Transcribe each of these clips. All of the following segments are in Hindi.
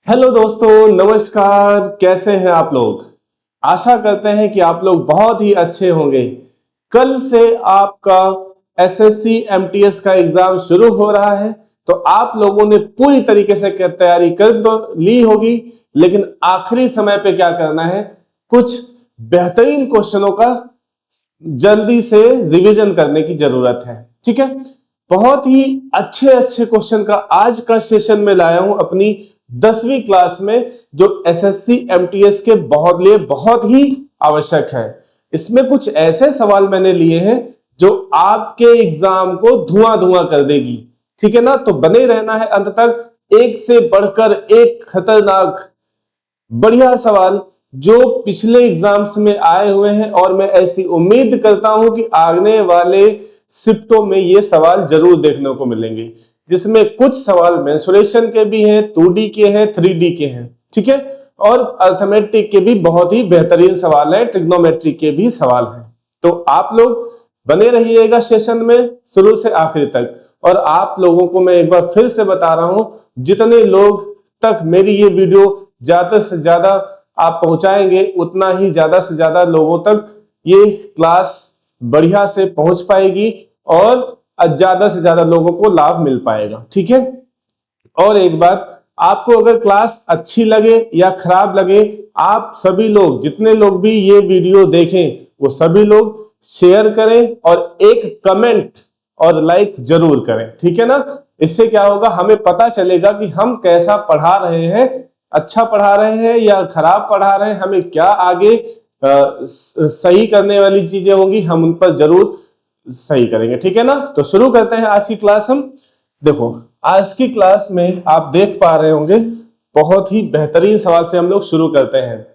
हेलो दोस्तों, नमस्कार। कैसे हैं आप लोग? आशा करते हैं कि आप लोग बहुत ही अच्छे होंगे। कल से आपका एसएससी एमटीएस का एग्जाम शुरू हो रहा है, तो आप लोगों ने पूरी तरीके से तैयारी कर तो ली होगी, लेकिन आखिरी समय पे क्या करना है, कुछ बेहतरीन क्वेश्चनों का जल्दी से रिवीजन करने की जरूरत है। ठीक है, बहुत ही अच्छे अच्छे क्वेश्चन का आज का सेशन में लाया हूं अपनी 10वीं क्लास में, जो एसएससी एमटीएस के बहुत ही आवश्यक है। इसमें कुछ ऐसे सवाल मैंने लिए हैं जो आपके एग्जाम को धुआं धुआं कर देगी। ठीक है ना, तो बने रहना है अंत तक। एक से बढ़कर एक खतरनाक बढ़िया सवाल जो पिछले एग्जाम्स में आए हुए हैं, और मैं ऐसी उम्मीद करता हूं कि आने वाले शिफ्टों में ये सवाल जरूर देखने को मिलेंगे, जिसमें कुछ सवाल मेंसुरेशन के भी हैं, 2D के हैं, 3D के हैं। ठीक है, और अर्थमेटिक के भी बहुत ही बेहतरीन सवाल है, ट्रिग्नोमेट्री के भी सवाल हैं। तो आप लोग बने रहिएगा सेशन में शुरू से आखिर तक। और आप लोगों को मैं एक बार फिर से बता रहा हूं, जितने लोग तक मेरी ये वीडियो ज्यादा से ज्यादा आप पहुंचाएंगे, उतना ही ज्यादा से ज्यादा लोगों तक ये क्लास बढ़िया से पहुंच पाएगी और ज्यादा से ज्यादा लोगों को लाभ मिल पाएगा। ठीक है, और एक बात, आपको अगर क्लास अच्छी लगे या खराब लगे, आप सभी लोग, जितने लोग भी ये वीडियो देखें, वो सभी लोग शेयर करें और एक कमेंट और लाइक जरूर करें। ठीक है ना, इससे क्या होगा, हमें पता चलेगा कि हम कैसा पढ़ा रहे हैं, अच्छा पढ़ा रहे हैं या खराब पढ़ा रहे हैं, हमें क्या आगे सही करने वाली चीजें होंगी, हम उन पर जरूर सही करेंगे। ठीक है ना, तो शुरू करते हैं आज की क्लास। हम देखो, आज की क्लास में आप देख पा रहे होंगे, बहुत ही बेहतरीन सवाल से हम लोग शुरू करते हैं।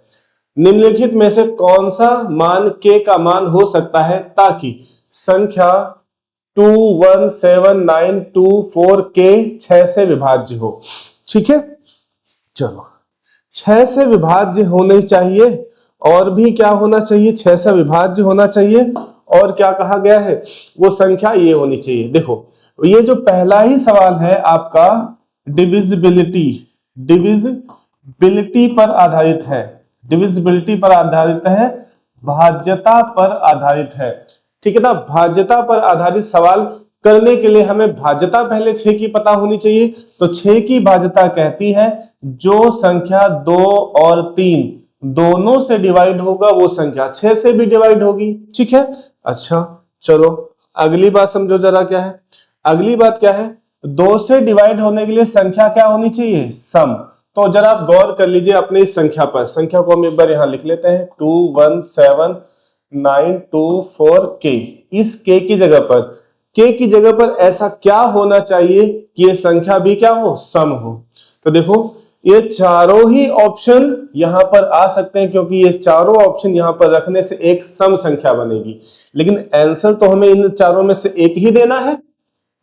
निम्नलिखित में से कौन सा मान k का मान हो सकता है ताकि संख्या 21792 के 6 से विभाज्य हो। ठीक है, चलो 6 से विभाज्य होने चाहिए, और भी क्या होना चाहिए, 6 से विभाज्य होना चाहिए, और क्या कहा गया है, वो संख्या ये होनी चाहिए। देखो, ये जो पहला ही सवाल है आपका डिविजिबिलिटी डिविजिबिलिटी पर आधारित है, डिविजिबिलिटी पर आधारित है, भाज्यता पर आधारित है। ठीक है ना, भाज्यता पर आधारित सवाल करने के लिए हमें भाज्यता पहले 6 की पता होनी चाहिए। तो 6 की भाज्यता कहती है जो संख्या 2 और 3 दोनों से डिवाइड होगा, वो संख्या 6 से भी डिवाइड होगी। ठीक है, अच्छा चलो अगली बात समझो जरा। क्या है अगली बात, क्या है, 2 से डिवाइड होने के लिए संख्या क्या होनी चाहिए, सम। तो जरा आप गौर कर लीजिए अपनी इस संख्या पर। संख्या को हम एक बार यहां लिख लेते हैं, 21792 के। इस के की जगह पर, के की जगह पर ऐसा क्या होना चाहिए कि ये संख्या भी क्या हो, सम हो। तो देखो, ये चारों ही ऑप्शन यहां पर आ सकते हैं, क्योंकि ये चारों ऑप्शन यहां पर रखने से एक सम संख्या बनेगी। लेकिन आंसर तो हमें इन चारों में से एक ही देना है,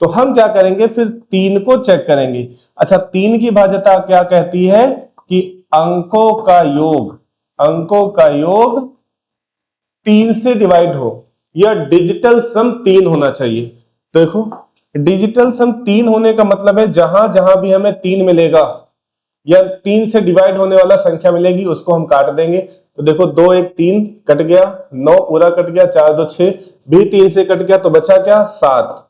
तो हम क्या करेंगे, फिर 3 को चेक करेंगे। अच्छा, 3 की भाज्यता क्या कहती है कि अंकों का योग 3 से डिवाइड हो, या डिजिटल सम 3 होना चाहिए। देखो, डिजिटल सम 3 होने का मतलब है जहां जहां भी हमें 3 मिलेगा या 3 से डिवाइड होने वाला संख्या मिलेगी, उसको हम काट देंगे। तो देखो, 2 1 3 कट गया, 9 पूरा कट गया, 4 2 6 भी 3 से कट गया, तो बचा क्या, 7।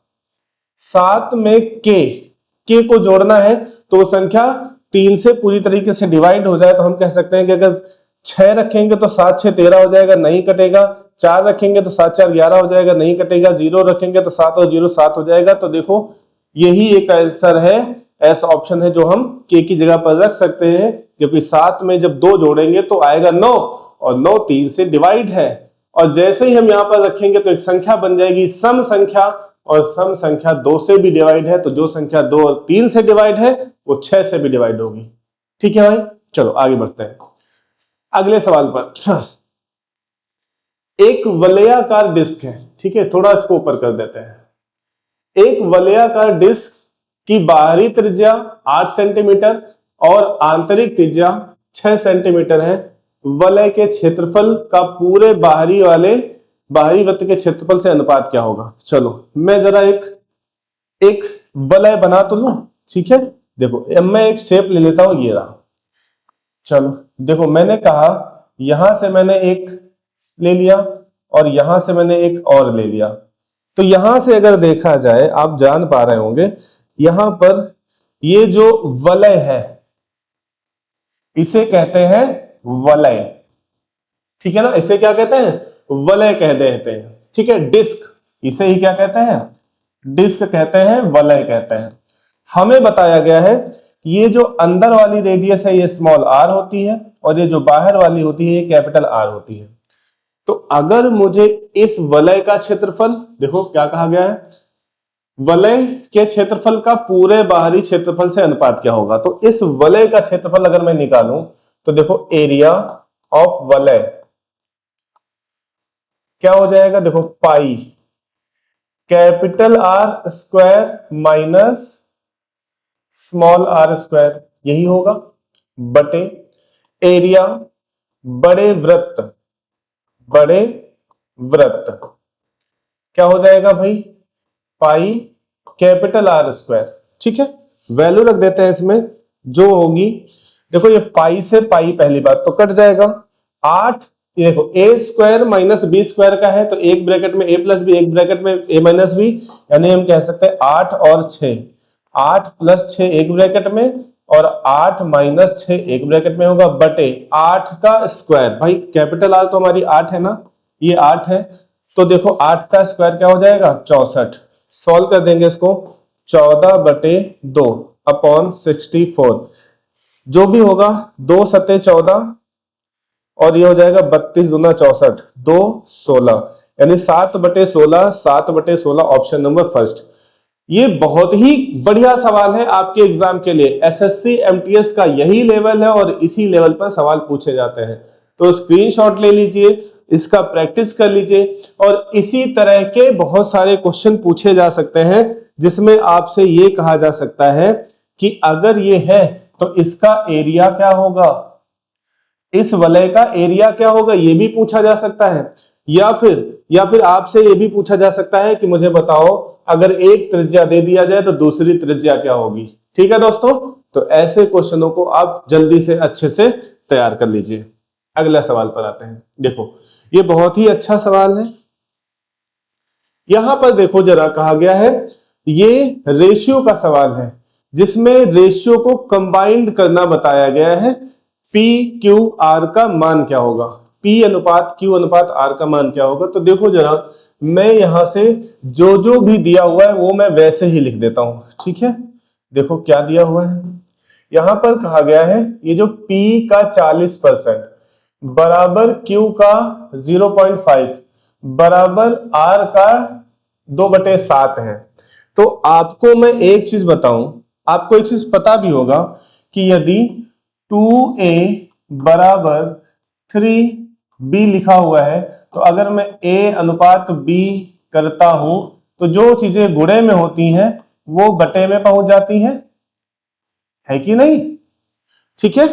7 में के को जोड़ना है, तो संख्या 3 से पूरी तरीके से डिवाइड हो जाए, तो हम कह सकते हैं कि अगर 6 रखेंगे तो 7 6 13 हो जाएगा, नहीं कटेगा। 4 रखेंगे तो 7 4 11 हो जाएगा, नहीं कटेगा। 0 रखेंगे तो 7 और 0 7 हो जाएगा। तो देखो, यही एक आंसर है, ऐसा ऑप्शन है जो हम के की जगह पर रख सकते हैं, क्योंकि 7 में जब 2 जोड़ेंगे तो आएगा 9, और 9 3 से डिवाइड है। और जैसे ही हम यहां पर रखेंगे तो एक संख्या बन जाएगी सम संख्या, और सम संख्या 2 से भी डिवाइड है, तो जो संख्या 2 और 3 से डिवाइड है वो 6 से भी डिवाइड होगी। ठीक है भाई, चलो आगे बढ़ते हैं अगले सवाल पर। एक वलयाकार डिस्क है, ठीक है, थोड़ा इसको ऊपर कर देते हैं। एक वलयाकार डिस्क की बाहरी त्रिज्या 8 सेंटीमीटर और आंतरिक त्रिज्या 6 सेंटीमीटर है। वलय के क्षेत्रफल का पूरे बाहरी वृत्त के क्षेत्रफल से अनुपात क्या होगा। चलो मैं जरा एक वलय बना तो लूं। ठीक है, देखो अब मैं एक शेप ले लेता हूं, ये रहा। चलो देखो, मैंने कहा यहां से मैंने एक ले लिया और यहां से मैंने एक और ले लिया। तो यहां से अगर देखा जाए, आप जान पा रहे होंगे, यहां पर ये जो वलय है इसे कहते हैं वलय। ठीक है ना, इसे क्या कहते हैं? वलय कह देते हैं। ठीक है, डिस्क, इसे ही क्या कहते हैं? डिस्क कहते हैं, वलय कहते हैं। हमें बताया गया है ये जो अंदर वाली रेडियस है ये स्मॉल आर होती है और ये जो बाहर वाली होती है ये कैपिटल आर होती है। तो अगर मुझे इस वलय का क्षेत्रफल, देखो क्या कहा गया है, वलय के क्षेत्रफल का पूरे बाहरी क्षेत्रफल से अनुपात क्या होगा, तो इस वलय का क्षेत्रफल अगर मैं निकालूं तो देखो एरिया ऑफ वलय क्या हो जाएगा, देखो pi capital R square minus small r square, यही होगा, बटे एरिया बड़े वृत्त, बड़े वृत्त क्या हो जाएगा भाई, पाई कैपिटल आर स्क्वायर। ठीक है, वैल्यू रख देते हैं इसमें जो होगी, देखो ये पाई से पाई पहली बात तो कट जाएगा, 8, ये देखो ए स्क्वायर माइनस बी स्क्वायर का है तो एक ब्रैकेट में ए प्लस बी, एक ब्रैकेट में ए माइनस बी, यानी हम कह सकते हैं 8 और 6, 8 प्लस 6 एक ब्रैकेट में और 8 माइनस 6 एक ब्रैकेट में होगा, बटे 8 का स्क्वायर, भाई कैपिटल आर तो हमारी 8 है ना, ये 8 है, तो देखो 8 का स्क्वायर क्या हो जाएगा, 64। सॉल्व कर देंगे इसको, 14 बटे 2 अपॉन 64, जो भी होगा 2 सत्ते 14 और ये हो जाएगा 32 दूना 64, 2 16, यानी 7 बटे 16, 7 बटे 16 ऑप्शन नंबर फर्स्ट। ये बहुत ही बढ़िया सवाल है आपके एग्जाम के लिए, एसएससी एमटीएस का यही लेवल है और इसी लेवल पर सवाल पूछे जाते हैं। तो स्क्रीनशॉट ले लीजिए, इसका प्रैक्टिस कर लीजिए और इसी तरह के बहुत सारे क्वेश्चन पूछे जा सकते हैं जिसमें आपसे ये कहा जा सकता है कि अगर ये है तो इसका एरिया क्या होगा, इस वलय का एरिया क्या होगा, ये भी पूछा जा सकता है, या फिर आपसे ये भी पूछा जा सकता है कि मुझे बताओ अगर एक त्रिज्या दे दिया जाए तो दूसरी त्रिज्या क्या होगी। ठीक है दोस्तों, तो ऐसे क्वेश्चनों को आप जल्दी से अच्छे से तैयार कर लीजिए। अगला सवाल पर आते हैं, देखो ये बहुत ही अच्छा सवाल है। यहां पर देखो जरा कहा गया है, ये रेशियो का सवाल है जिसमें रेशियो को कंबाइंड करना बताया गया है। पी क्यू आर का मान क्या होगा, पी अनुपात क्यू अनुपात आर का मान क्या होगा। तो देखो जरा, मैं यहां से जो जो भी दिया हुआ है वो मैं वैसे ही लिख देता हूं। ठीक है, देखो क्या दिया हुआ है, यहां पर कहा गया है ये जो P का 40% बराबर Q का 0.5 बराबर R का 2/7 है। तो आपको मैं एक चीज बताऊं, आपको एक चीज पता भी होगा कि यदि 2A बराबर 3B लिखा हुआ है तो अगर मैं A अनुपात B करता हूं तो जो चीजें गुणे में होती हैं वो बटे में पहुंच जाती हैं, है कि नहीं। ठीक है,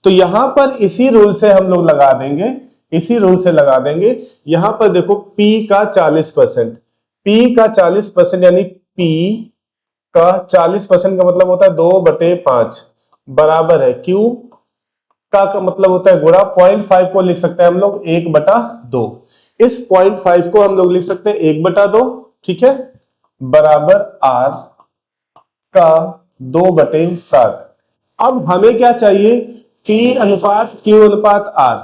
तो यहां पर इसी रूल से हम लोग लगा देंगे, इसी रूल से लगा देंगे। यहां पर देखो P का 40%, P का 40% यानी P का 40% का मतलब होता है 2/5 बराबर है Q का मतलब होता है गुणा 0.5 को लिख सकते हैं हम लोग 1/2, इस 0.5 को हम लोग लिख सकते हैं 1/2। ठीक है, बराबर R का 2/7। अब हमें क्या चाहिए, P अनुपात Q अनुपात R,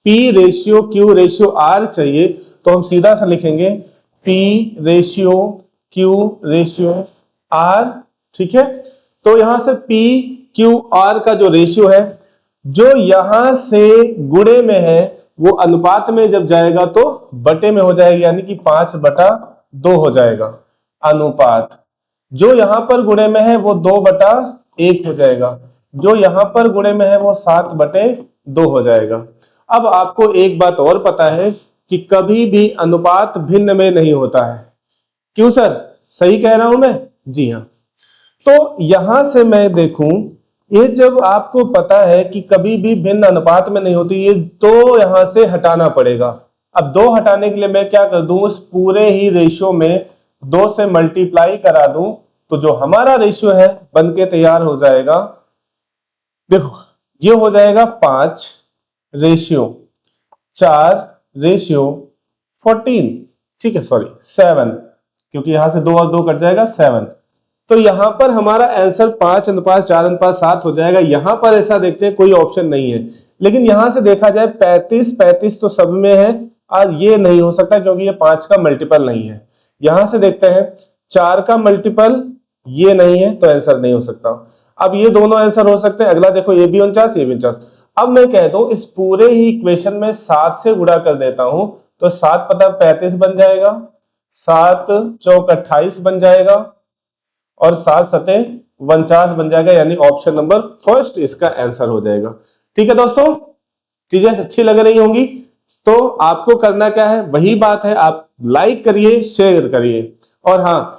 P ratio Q ratio R चाहिए, तो हम सीधा सा लिखेंगे P ratio Q ratio R। ठीक है, तो यहां से P Q R का जो रेशियो है जो यहां से गुणे में है वो अनुपात में जब जाएगा तो बटे में हो जाएगा, यानी कि 5/2 हो जाएगा। अनुपात जो यहां पर गुणे में है वो 2/1 हो जाएगा, जो यहां पर गुणे में है वो 7/2 हो जाएगा। अब आपको एक बात और पता है कि कभी भी अनुपात भिन्न में नहीं होता है। क्यों सर, सही कह रहा हूं मैं? जी हाँ। तो यहां से मैं देखूं, ये जब आपको पता है कि कभी भी भिन्न अनुपात में नहीं होती, ये 2 यहां से हटाना पड़ेगा। अब 2 हटाने के लिए मैं क्या कर दूं, उस पूरे ही रेशियो में 2 से मल्टीप्लाई करा दूं तो जो हमारा रेशियो है बन के तैयार हो जाएगा। देखो ये हो जाएगा 5:4:14, ठीक है, सॉरी 7, क्योंकि यहां से 2 और 2 कट जाएगा 7। तो यहां पर हमारा आंसर 5:4:7 हो जाएगा। यहां पर ऐसा देखते हैं कोई ऑप्शन नहीं है, लेकिन यहां से देखा जाए 35 तो सब में है, और ये नहीं हो सकता क्योंकि ये 5 का मल्टीपल नहीं है। यहां से देखते हैं 4 का मल्टीपल ये नहीं है, तो आंसर नहीं हो सकता। अब ये दोनों आंसर हो सकते हैं। अगला देखो, ये भी 49, ये भी 49। अब मैं कहता हूं इस पूरे ही इक्वेशन में 7 से गुणा कर देता हूं, तो 7 पता 35 बन जाएगा, 7 चौक 28 बन जाएगा, और 7 सते 49 बन जाएगा। यानी ऑप्शन नंबर फर्स्ट इसका आंसर हो जाएगा। ठीक है दोस्तों, चीजें अच्छी लग रही होंगी। तो आपको करना क्या है, वही बात है, आप लाइक करिए, शेयर करिए, और हाँ,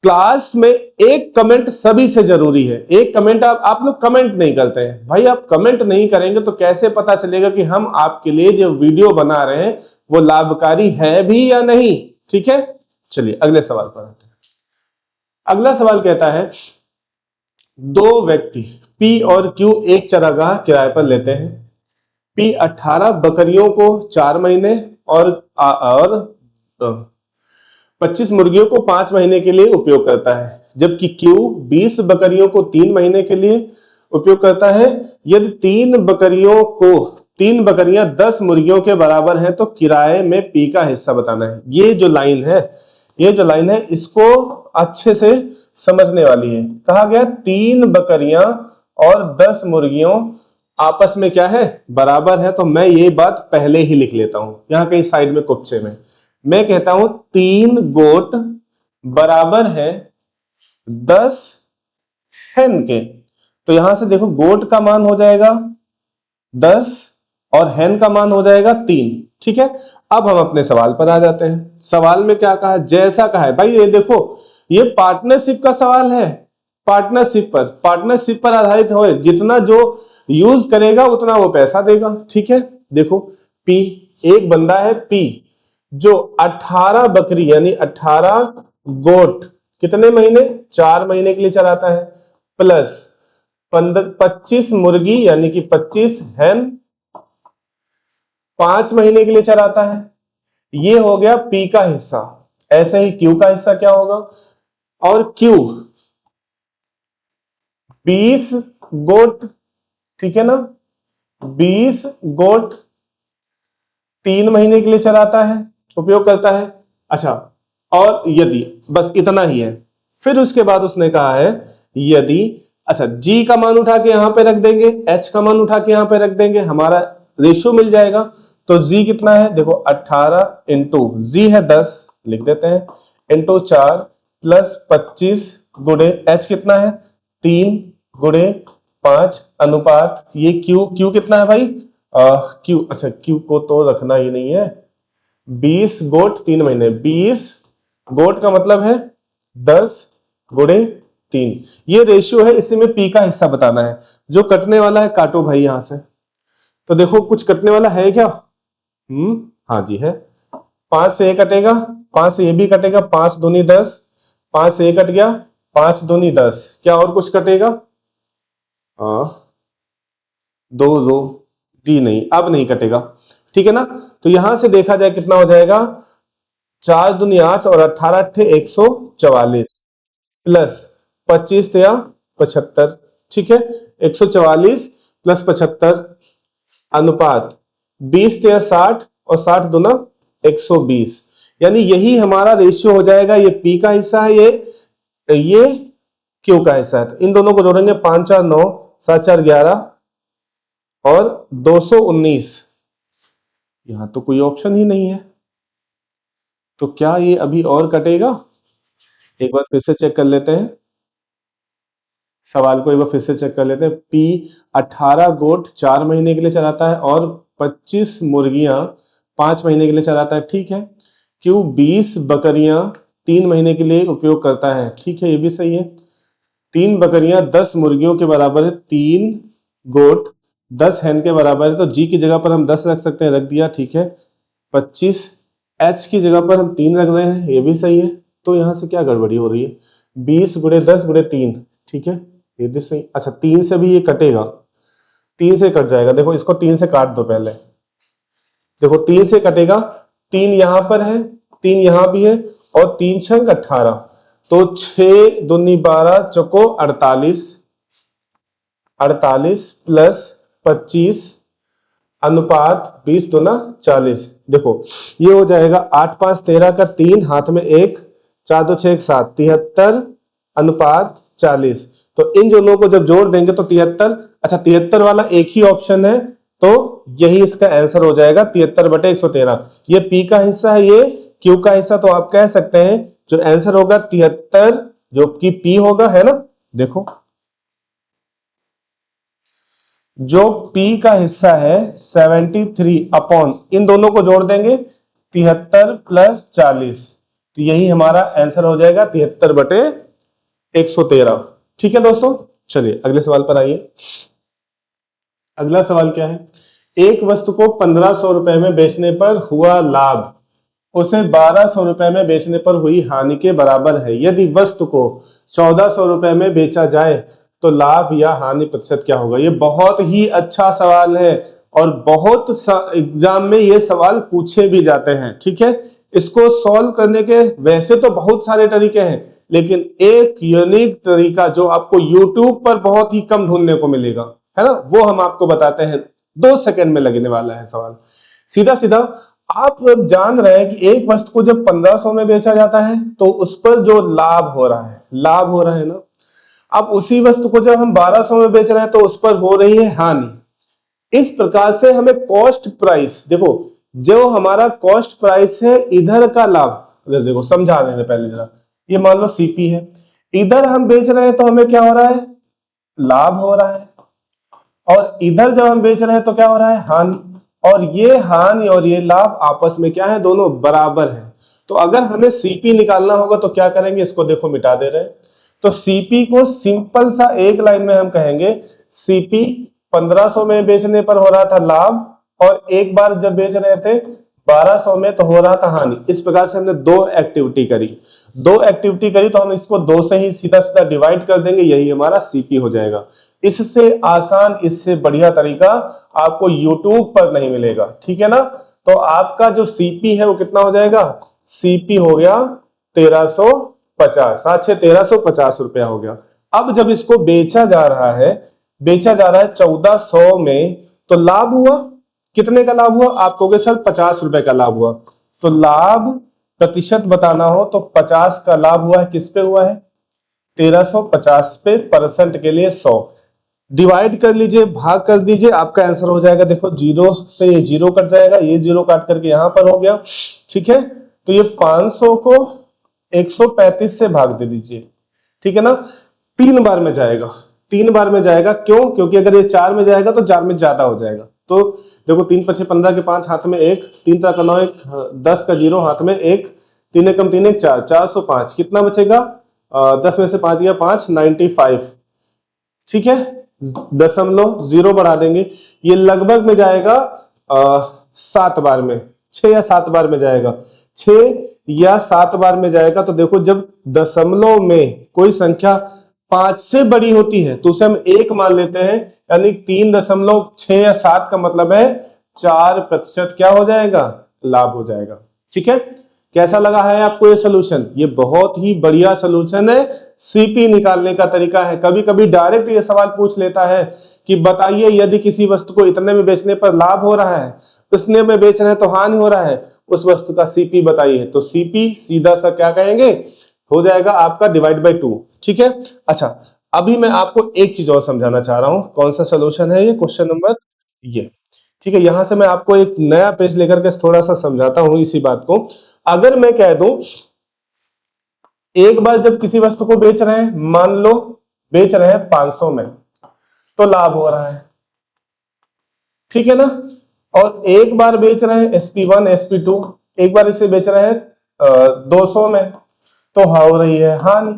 क्लास में एक कमेंट सभी से जरूरी है। एक कमेंट आप लोग कमेंट नहीं करते हैं भाई, आप कमेंट नहीं करेंगे तो कैसे पता चलेगा कि हम आपके लिए जो वीडियो बना रहे हैं वो लाभकारी है भी या नहीं। ठीक है, चलिए अगले सवाल पर आते हैं। अगला सवाल कहता है, दो व्यक्ति पी और क्यू एक चरागाह किराए पर लेते हैं। पी 18 बकरियों को 4 महीने और 25 मुर्गियों को 5 महीने के लिए उपयोग करता है, जबकि क्यू 20 बकरियों को 3 महीने के लिए उपयोग करता है। यदि 3 बकरियां 10 मुर्गियों के बराबर है तो किराए में पी का हिस्सा बताना है। ये जो लाइन है इसको अच्छे से समझने वाली है। कहा गया 3 बकरियां और 10 मुर्गियों आपस में क्या है, बराबर है। तो मैं ये बात पहले ही लिख लेता हूं, यहां कहीं साइड में कुप्चे में मैं कहता हूं 3 गोट बराबर है 10 हेन के। तो यहां से देखो, गोट का मान हो जाएगा 10 और हेन का मान हो जाएगा 3। ठीक है, अब हम अपने सवाल पर आ जाते हैं। सवाल में क्या कहा, जैसा कहा है भाई, ये देखो, ये पार्टनरशिप का सवाल है। पार्टनरशिप पर आधारित हो, जितना जो यूज करेगा उतना वो पैसा देगा। ठीक है, देखो पी, एक बंदा है पी जो 18 बकरी यानी 18 गोट कितने महीने, 4 महीने के लिए चलाता है, प्लस 25 मुर्गी यानी कि 25 हैन 5 महीने के लिए चलाता है। ये हो गया पी का हिस्सा। ऐसे ही क्यू का हिस्सा क्या होगा, और क्यू 20 गोट, ठीक है ना, 20 गोट 3 महीने के लिए चलाता है, उपयोग करता है। अच्छा, और यदि, बस इतना ही है। फिर उसके बाद उसने कहा है यदि, अच्छा जी का मान उठा के यहां पे रख देंगे, एच का मान उठा के यहां पे रख देंगे, हमारा रेशियो मिल जाएगा। तो जी कितना है, देखो 18 इंटू जी है 10 लिख देते हैं, इंटू 4 प्लस 25 गुणे एच कितना है 3 गुणे 5 अनुपात ये क्यू कितना है भाई, क्यू, अच्छा क्यू को तो रखना ही नहीं है, 20 गोट 3 महीने, 20 गोट का मतलब है 10 गुणे 3। ये रेशियो है, इसी में पी का हिस्सा बताना है। जो कटने वाला है काटो भाई यहां से। तो देखो कुछ कटने वाला है क्या, हाँ जी है। 5 से ये कटेगा, 5 से ये भी कटेगा, 5 दूनी 10, 5 से ये कट गया, 5 दूनी 10, क्या और कुछ कटेगा, दो दो दी नहीं, अब नहीं कटेगा। ठीक है ना, तो यहां से देखा जाए कितना हो जाएगा, 4 दूनी 8 और 18 अट्ठे 144 प्लस 25 या 75। ठीक है, 144 प्लस 75 अनुपात 20 या 60 और 60 दूना 120, यानी यही हमारा रेशियो हो जाएगा। ये पी का हिस्सा है, ये क्यू का हिस्सा है। तो इन दोनों को जोड़ेंगे, 5 4 9 7 4 11 और 219। यहां तो कोई ऑप्शन ही नहीं है, तो क्या ये अभी और कटेगा, एक बार फिर से चेक कर लेते हैं। सवाल को एक बार फिर से चेक कर लेते हैं। पी 18 गोट 4 महीने के लिए चलाता है और 25 मुर्गियां 5 महीने के लिए चलाता है, ठीक है। क्यू 20 बकरियां 3 महीने के लिए उपयोग करता है, ठीक है, ये भी सही है। 3 बकरियां 10 मुर्गियों के बराबर है, 3 गोट 10 हैन के बराबर है, तो जी की जगह पर हम 10 रख सकते हैं, रख दिया, ठीक है। 25 एच की जगह पर हम 3 रख रहे हैं, ये भी सही है। तो यहां से क्या गड़बड़ी हो रही है, 20 गुणे 10 गुणे 3, ठीक है, ये भी सही। अच्छा 3 से भी ये कटेगा, 3 से कट जाएगा। देखो इसको 3 से काट दो पहले। देखो 3 से कटेगा, 3 यहां पर है, 3 यहां भी है, और 3 छंग 18, तो 6 दूनी 12 चौको 48, 48 प्लस 25 अनुपात 20 दूना 40। देखो ये हो जाएगा 8 5 13 का 3, हाथ में 1, 4 2 6 7, 73 अनुपात 40। तो इन दोनों को जब जोड़ देंगे तो 73, अच्छा 73 वाला एक ही ऑप्शन है, तो यही इसका आंसर हो जाएगा 73/113। ये पी का हिस्सा है, ये क्यू का हिस्सा, तो आप कह सकते हैं जो आंसर होगा 73, जो कि पी होगा, है ना। देखो जो P का हिस्सा है 73 अपॉन, इन दोनों को जोड़ देंगे 73 प्लस 40, तो यही हमारा आंसर हो जाएगा 73/113। ठीक है दोस्तों, चलिए अगले सवाल पर आइए। अगला सवाल क्या है, एक वस्तु को 1500 रुपए में बेचने पर हुआ लाभ उसे 1200 रुपए में बेचने पर हुई हानि के बराबर है। यदि वस्तु को 1400 रुपए में बेचा जाए तो लाभ या हानि प्रतिशत क्या होगा। ये बहुत ही अच्छा सवाल है और बहुत एग्जाम में ये सवाल पूछे भी जाते हैं। ठीक है, इसको सॉल्व करने के वैसे तो बहुत सारे तरीके हैं, लेकिन एक यूनिक तरीका जो आपको यूट्यूब पर बहुत ही कम ढूंढने को मिलेगा, है ना, वो हम आपको बताते हैं। 2 सेकंड में लगने वाला है सवाल। सीधा सीधा आप जान रहे हैं कि एक वस्तु को जब 1500 में बेचा जाता है तो उस पर जो लाभ हो रहा है, लाभ हो रहा है ना। अब उसी वस्तु को जब हम 1200 में बेच रहे हैं तो उस पर हो रही है हानि। इस प्रकार से हमें कॉस्ट प्राइस, देखो जो हमारा कॉस्ट प्राइस है, इधर का लाभ, देखो समझा देने पहले जरा। ये मान लो सीपी है, इधर हम बेच रहे हैं तो हमें क्या हो रहा है, लाभ हो रहा है, और इधर जब हम बेच रहे हैं तो क्या हो रहा है, हानि। और ये हानि और ये लाभ आपस में क्या है, दोनों बराबर है। तो अगर हमें सीपी निकालना होगा तो क्या करेंगे, इसको देखो मिटा दे रहे हैं। तो सीपी को सिंपल सा एक लाइन में हम कहेंगे, सीपी 1500 में बेचने पर हो रहा था लाभ, और एक बार जब बेच रहे थे 1200 में तो हो रहा था हानि। इस प्रकार से हमने दो एक्टिविटी करी, तो हम इसको 2 से ही सीधा सीधा डिवाइड कर देंगे, यही हमारा सीपी हो जाएगा। इससे आसान, इससे बढ़िया तरीका आपको YouTube पर नहीं मिलेगा। ठीक है ना। तो आपका जो सीपी है वो कितना हो जाएगा, सीपी हो गया 1350, 1350 रुपया हो गया। अब जब इसको बेचा जा रहा है 1400 में, तो लाभ हुआ, कितने का लाभ हुआ, आप कहोगे सर 50 रुपए का लाभ हुआ। तो लाभ प्रतिशत बताना हो तो 50 का लाभ हुआ है, किस पे हुआ है, 1350 पे, परसेंट के लिए 100, डिवाइड कर लीजिए, भाग कर दीजिए, आपका आंसर हो जाएगा। देखो 0 से ये 0 कट जाएगा, ये 0 काट करके यहां पर हो गया। ठीक है, तो ये 500 को 135 से भाग दे दीजिए। ठीक है ना, 3 बार में जाएगा, 3 बार में जाएगा। क्यों, क्योंकि अगर ये 4 में जाएगा तो 4 में ज्यादा हो जाएगा। तो देखो 3 5 15 के 5 हाथ में 1, 3 3 9 1, 10 का 0 हाथ में 1, 3 एकम 3 1 4, 405, कितना बचेगा, 10 में से 5 गया 5, 95। ठीक है, 0.0 बढ़ा देंगे, ये लगभग में जाएगा 7 बार में, 6 या 7 बार में जाएगा, 6 या 7 बार में जाएगा। तो देखो जब दशमलव में कोई संख्या 5 से बड़ी होती है तो उसे हम 1 मान लेते हैं, यानी 3.6 या 7 का मतलब है 4% क्या हो जाएगा, लाभ हो जाएगा। ठीक है, कैसा लगा है आपको ये सोल्यूशन, ये बहुत ही बढ़िया सोल्यूशन है, सीपी निकालने का तरीका है। कभी कभी डायरेक्ट ये सवाल पूछ लेता है कि बताइए यदि किसी वस्तु को इतने में बेचने पर लाभ हो रहा है, उतने में बेच रहे हैं तो हानि हो रहा है, उस वस्तु का सीपी बताइए। तो सीपी सीधा सा क्या कहेंगे, हो जाएगा आपका डिवाइड बाय 2। ठीक है, अच्छा अभी मैं आपको एक चीज और समझाना चाह रहा हूं, कौन सा सोल्यूशन है ये, क्वेश्चन नंबर ये। ठीक है, यहां से मैं आपको एक नया पेज लेकर के थोड़ा सा समझाता हूं इसी बात को। अगर मैं कह दूं एक बार जब किसी वस्तु को बेच रहे हैं, मान लो बेच रहे हैं 500 में, तो लाभ हो रहा है। ठीक है ना, और एक बार बेच रहे हैं SP1 SP2, एक बार इसे बेच रहे हैं 200 में, तो हो रही है हानि।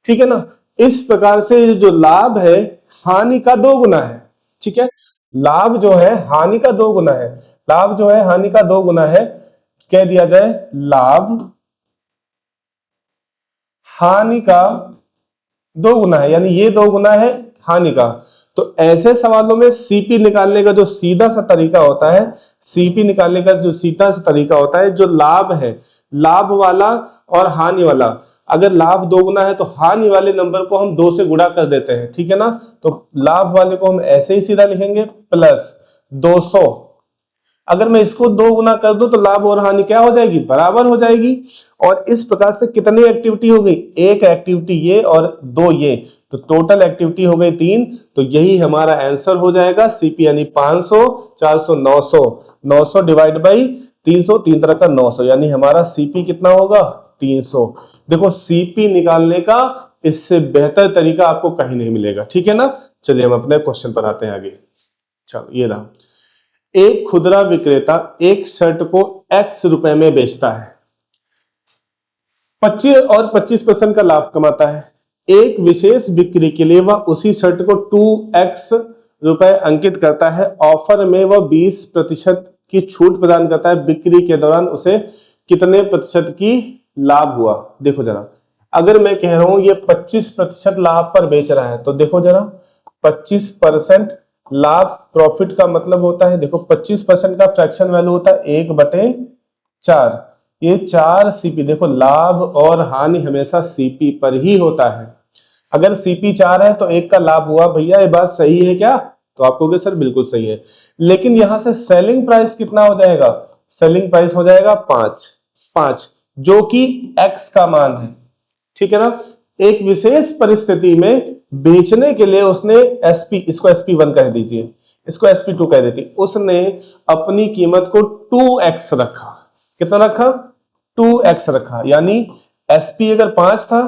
ठीक है ना, इस प्रकार से जो लाभ है हानि का 2 गुना है। ठीक है, लाभ जो है हानि का 2 गुना है, लाभ जो है हानि का 2 गुना है, कह दिया जाए लाभ हानि का 2 गुना है, यानी ये 2 गुना है हानि का। तो तो ऐसे सवालों में सीपी निकालने का जो सीधा सा तरीका होता है, सीपी निकालने का जो सीधा सा तरीका होता है, जो लाभ है, लाभ वाला और हानि वाला, अगर लाभ दोगुना है तो हानि वाले नंबर को हम 2 से गुणा कर देते हैं, ठीक है ना। तो लाभ वाले को हम ऐसे ही सीधा लिखेंगे प्लस 200। अगर मैं इसको 2 गुना कर दूं तो लाभ और हानि क्या हो जाएगी, बराबर हो जाएगी। और इस प्रकार से कितनी एक्टिविटी हो गई, एक एक्टिविटी ये और 2 ये, तो टोटल एक्टिविटी हो गई 3। तो यही हमारा आंसर हो जाएगा सीपी, यानी 500, 400, 900, 900 डिवाइड बाई 300, 3 तरह का 900, यानी हमारा सीपी कितना होगा, 300। देखो सीपी निकालने का इससे बेहतर तरीका आपको कहीं नहीं मिलेगा, ठीक है ना। चलिए हम अपने क्वेश्चन पर आते हैं आगे। चलो ये रहा, एक खुदरा विक्रेता एक शर्ट को x रुपए में बेचता है, 25% का लाभ कमाता है। एक विशेष बिक्री के लिए वह उसी शर्ट को 2x रुपए अंकित करता है। ऑफर में वह 20% की छूट प्रदान करता है। बिक्री के दौरान उसे कितने प्रतिशत की लाभ हुआ। देखो जरा, अगर मैं कह रहा हूं ये 25% लाभ पर बेच रहा है, तो देखो जरा 25% लाभ, प्रॉफिट का मतलब होता है, देखो 25% का फ्रैक्शन वैल्यू होता है 1/4, ये 4 सीपी। देखो लाभ और हानि हमेशा सीपी पर ही होता है। अगर सीपी 4 है तो 1 का लाभ हुआ, भैया ये बात सही है क्या, तो आप कहोगे सर बिल्कुल सही है। लेकिन यहां से सेलिंग प्राइस कितना हो जाएगा, सेलिंग प्राइस हो जाएगा 5, जो कि x का मान है, ठीक है ना। एक विशेष परिस्थिति में बेचने के लिए उसने एसपी, इसको SP1 कह दीजिए, इसको SP2 कह देती, उसने अपनी कीमत को 2x रखा। कितना रखा, 2x रखा, यानी एसपी अगर 5 था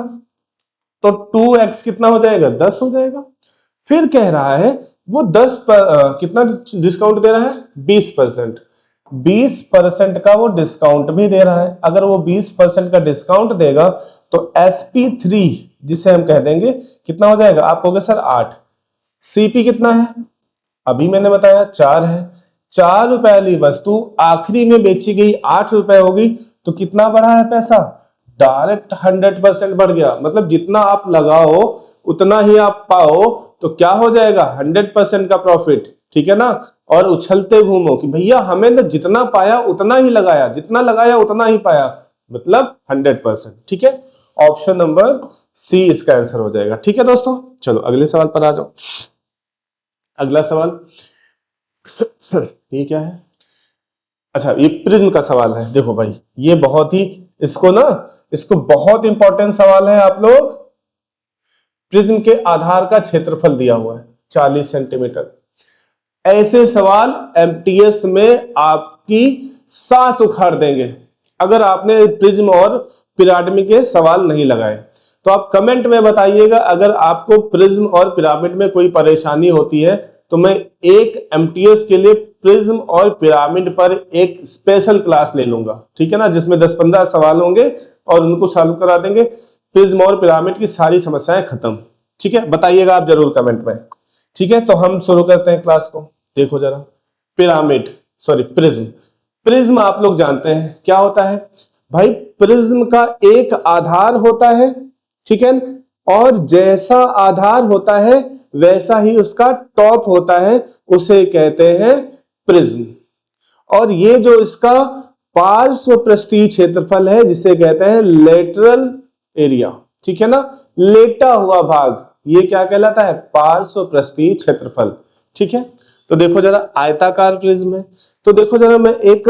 तो 2x कितना हो जाएगा, 10 हो जाएगा। फिर कह रहा है वो 10 पर कितना डिस्काउंट दे रहा है, 20%, 20% का वो डिस्काउंट भी दे रहा है। अगर वो 20% का डिस्काउंट देगा तो SP3 जिसे हम कह देंगे कितना हो जाएगा, आप कहोगे सर 8। सीपी कितना है, अभी मैंने बताया 4 है। 4 रुपए वाली वस्तु आखिरी में बेची गई 8 रुपए होगी, तो कितना बढ़ा है पैसा, डायरेक्ट 100% बढ़ गया। मतलब जितना आप लगाओ उतना ही आप पाओ, तो क्या हो जाएगा, 100% का प्रॉफिट, ठीक है ना। और उछलते घूमो कि भैया हमें ना जितना पाया उतना ही लगाया, जितना लगाया उतना ही पाया, मतलब 100%, ठीक है। ऑप्शन नंबर सी इसका आंसर हो जाएगा, ठीक है दोस्तों। चलो अगले सवाल पर आ जाओ। अगला सवाल ये क्या है, अच्छा ये प्रिज्म का सवाल है। देखो भाई ये बहुत ही, इसको बहुत इंपॉर्टेंट सवाल है। आप लोग, प्रिज्म के आधार का क्षेत्रफल दिया हुआ है 40 सेंटीमीटर। ऐसे सवाल एमटीएस में आपकी सांस उखाड़ देंगे अगर आपने प्रिज्म और पिरामिड के सवाल नहीं लगाए। तो आप कमेंट में बताइएगा अगर आपको प्रिज्म और पिरामिड में कोई परेशानी होती है, तो मैं एक एमटीएस के लिए प्रिज्म और पिरामिड पर एक स्पेशल क्लास ले लूंगा, ठीक है ना, जिसमें 10-15 सवाल होंगे और उनको सॉल्व करा देंगे। प्रिज्म और पिरामिड की सारी समस्याएं खत्म, ठीक है। बताइएगा आप जरूर कमेंट में, ठीक है। तो हम शुरू करते हैं क्लास को। देखो जरा, पिरामिड, सॉरी प्रिज्म। प्रिज्म आप लोग जानते हैं क्या होता है भाई, प्रिज्म का एक आधार होता है, ठीक है, और जैसा आधार होता है वैसा ही उसका टॉप होता है, उसे कहते हैं प्रिज्म। और ये जो इसका पार्श्व पृष्ठीय क्षेत्रफल है जिसे कहते हैं लेटरल एरिया, ठीक है ना, लेटा हुआ भाग, ये क्या कहलाता है, पार्श्व पृष्ठीय क्षेत्रफल, ठीक है। तो देखो जरा आयताकार प्रिज्म है, तो देखो जरा मैं एक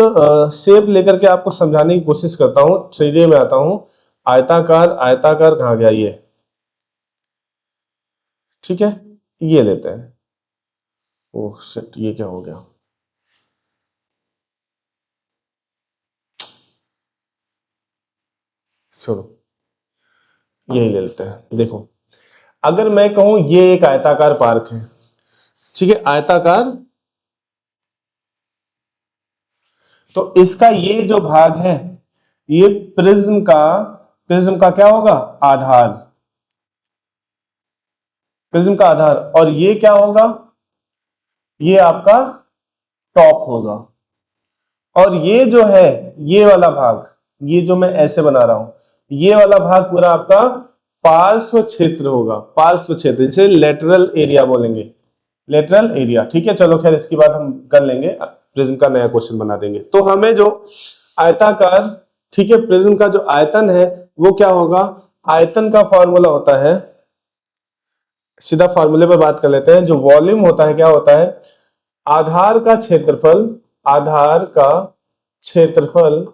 शेप लेकर के आपको समझाने की कोशिश करता हूं, 3D में आता हूं। आयताकार, आयताकार कहां गया ये, ठीक है, ये लेते हैं। ओह शिट, ये क्या हो गया, छोड़ो, यही ले लेते हैं। देखो अगर मैं कहूं ये एक आयताकार पार्क है, ठीक है, आयताकार, तो इसका ये जो भाग है ये प्रिज्म का क्या होगा, आधार, प्रिज्म का आधार। और ये क्या होगा, ये आपका टॉप होगा। और ये जो है, ये वाला भाग, ये जो मैं ऐसे बना रहा हूं, ये वाला भाग पूरा आपका पार्श्व क्षेत्र होगा, पार्श्व क्षेत्र, जिसे लेटरल एरिया बोलेंगे, लेटरल एरिया। ठीक है, चलो खैर इसकी बात हम कर लेंगे, प्रिज्म का नया क्वेश्चन बना देंगे। तो हमें जो आयताकार, ठीक है, प्रिज्म का जो आयतन है वो क्या होगा, आयतन का फॉर्मूला होता है, सीधा फॉर्मूले पर बात कर लेते हैं। जो वॉल्यूम होता है क्या होता है, आधार का क्षेत्रफल, आधार का क्षेत्रफल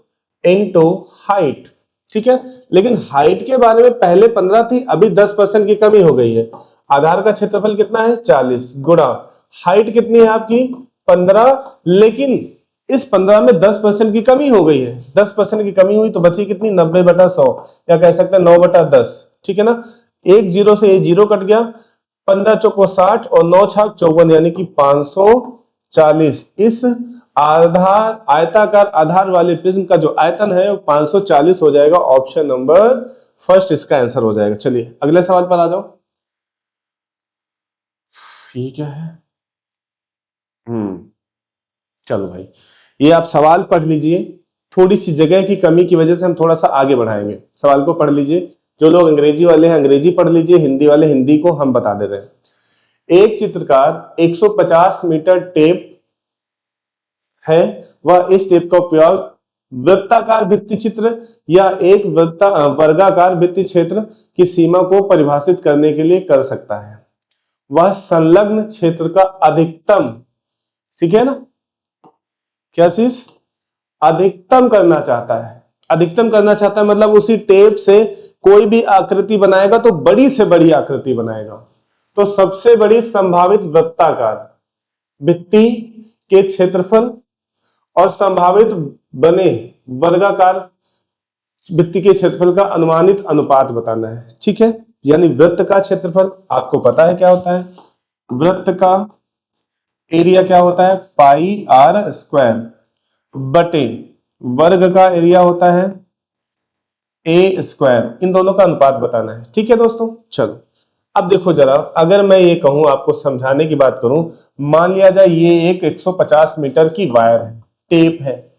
इनटू हाइट। ठीक है, लेकिन हाइट के बारे में पहले 15 थी, अभी 10% की कमी हो गई है। आधार का क्षेत्रफल कितना है 40 गुणा हाइट कितनी है आपकी 15, लेकिन इस 15 में 10% की कमी हो गई है। 10% की कमी हुई तो बची कितनी 90/100, या कह सकते हैं 9/10। ठीक है ना, एक जीरो से ये जीरो कट गया, 15 चौको 60 और 9 छाक 54, यानी कि 540। इस आधार आयताकार आधार वाले प्रिज्म का जो आयतन है वो 540 हो जाएगा। ऑप्शन नंबर फर्स्ट इसका आंसर हो जाएगा। चलिए अगले सवाल पर आ जाओ। ठीक है, चलो भाई, ये आप सवाल पढ़ लीजिए। थोड़ी सी जगह की कमी की वजह से हम थोड़ा सा आगे बढ़ाएंगे। सवाल को पढ़ लीजिए, जो लोग अंग्रेजी वाले हैं अंग्रेजी पढ़ लीजिए, हिंदी वाले हिंदी को हम बता दे रहे हैं। एक चित्रकार 150 मीटर टेप है, वह इस टेप का उपयोग वृत्ताकार भित्ति चित्र या एक वर्गाकार भित्ति क्षेत्र की सीमा को परिभाषित करने के लिए कर सकता है। वह संलग्न क्षेत्र का अधिकतम, ठीक है ना, क्या चीज अधिकतम करना चाहता है। अधिकतम करना चाहता है मतलब उसी टेप से कोई भी आकृति बनाएगा तो बड़ी से बड़ी आकृति बनाएगा। तो सबसे बड़ी संभावित वृत्ताकार भित्ति के क्षेत्रफल और संभावित बने वर्गाकार भित्ति के क्षेत्रफल का अनुमानित अनुपात बताना है। ठीक है, यानी वृत्त का क्षेत्रफल आपको पता है क्या होता है, वृत्त का एरिया क्या होता है पाई आर स्क्वायर बटे वर्ग का एरिया होता है ए स्क्वायर। इन दोनों का अनुपात बताना है। ठीक है दोस्तों, चलो अब देखो जरा, अगर मैं ये कहूं आपको समझाने की बात करूं, मान लिया जाए ये एक 150 मीटर की वायर है, टेप है,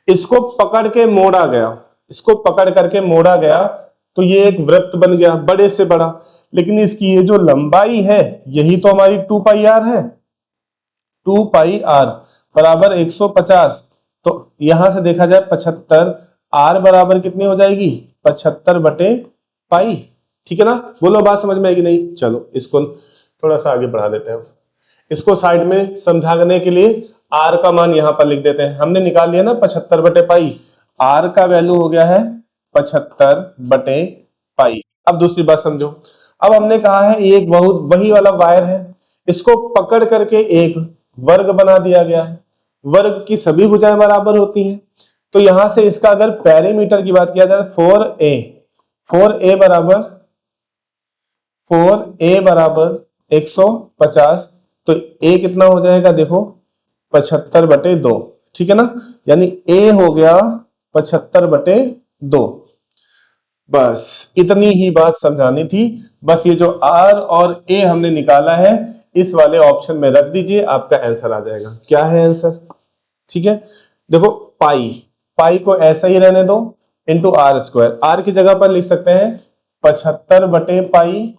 इसको पकड़ के मोड़ा गया, इसको पकड़ करके मोड़ा गया तो ये एक वृत्त बन गया बड़े से बड़ा। लेकिन इसकी ये जो लंबाई है यही तो हमारी 2 पाई आर है, 2 पाई आर बराबर 150। तो यहां से देखा जाए 75, आर बराबर कितनी हो जाएगी 75 बटे पाई। ठीक है ना, बोलो बात समझ में आएगी नहीं। चलो इसको थोड़ा सा आगे बढ़ा देते हैं, इसको साइड में समझाने के लिए आर का मान यहां पर लिख देते हैं। हमने निकाल लिया ना 75 बटे पाई, आर का वैल्यू हो गया है 75 बटे पाई। अब दूसरी बात समझो, अब हमने कहा है एक बहुत वही वाला वायर है, इसको पकड़ करके एक वर्ग बना दिया गया है। वर्ग की सभी भुजाएं बराबर होती हैं, तो यहां से इसका अगर पेरीमीटर की बात किया जाए 4a बराबर 150, तो a कितना हो जाएगा देखो 75 बटे 2। ठीक है ना, यानी a हो गया 75 बटे 2। बस इतनी ही बात समझानी थी। बस ये जो r और a हमने निकाला है इस वाले ऑप्शन में रख दीजिए, आपका आंसर आ जाएगा। क्या है आंसर, ठीक है, देखो पाई, पाई को ऐसा ही रहने दो इंटू आर स्क्वायर। आर की जगह पर लिख सकते हैं 75 बटे पाई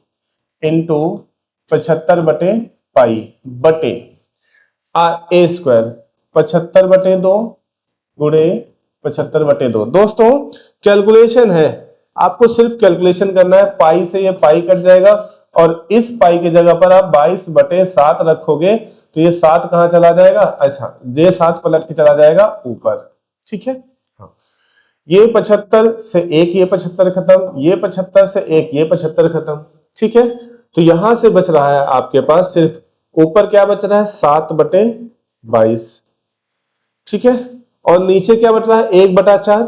इंटू 75 बटे पाई बटे आर ए स्क्वायर 75 बटे 2 गुणे 75 बटे 2। दोस्तों कैलकुलेशन है, आपको सिर्फ कैलकुलेशन करना है। पाई से ये पाई कट जाएगा और इस पाई की जगह पर आप 22/7 रखोगे तो ये 7 कहां चला जाएगा, अच्छा ये 7 पलट के चला जाएगा ऊपर। ठीक है, हाँ, ये 75 से एक ये 75 खत्म, ये 75 से एक ये 75 खत्म। ठीक है, तो यहां से बच रहा है आपके पास सिर्फ ऊपर क्या बच रहा है 7/22। ठीक है, और नीचे क्या बच रहा है 1/4।